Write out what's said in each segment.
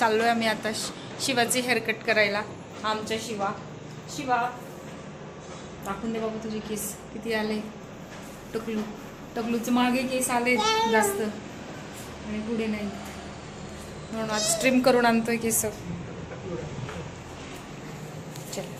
चाललोय आम्ही आता शिवाची हेअरकट करायला. आमच्या शिवा दाखवून दे बाबा तुझे केस किती आले. टकलूचे मागे केस आले जास्त आणि पुढे नाही, म्हणून आज ट्रिम करून आणतोय केस. चल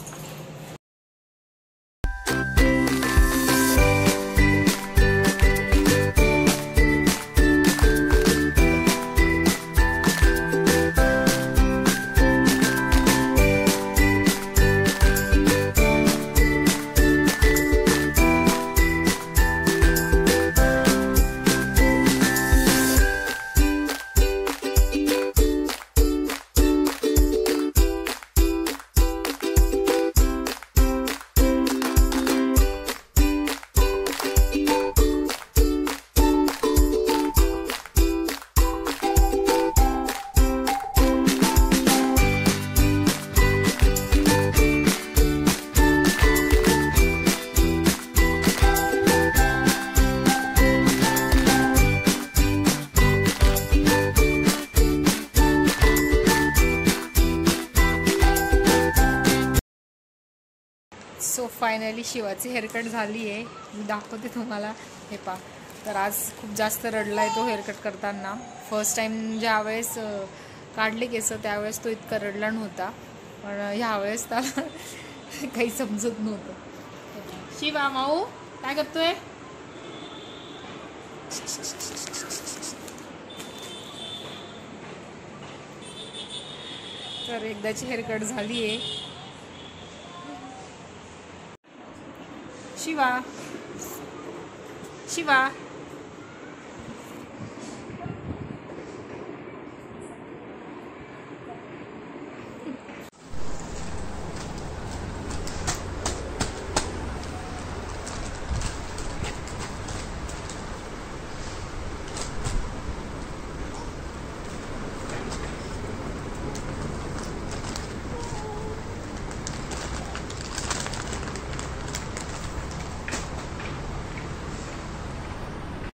सो फायनली शिवाची हेअरकट झाली आहे. मी दाखवते तुम्हाला. हे पहा, तर आज खूप जास्त रडला आहे तो हेअरकट करताना. फर्स्ट टाईम ज्यावेळेस काढले केस त्यावेळेस तो इतका रडला नव्हता, पण ह्यावेळेस त्याला काही समजत नव्हतं. शिवा माऊ काय करतोय? तर एकदाची हेअरकट झाली आहे. शिवा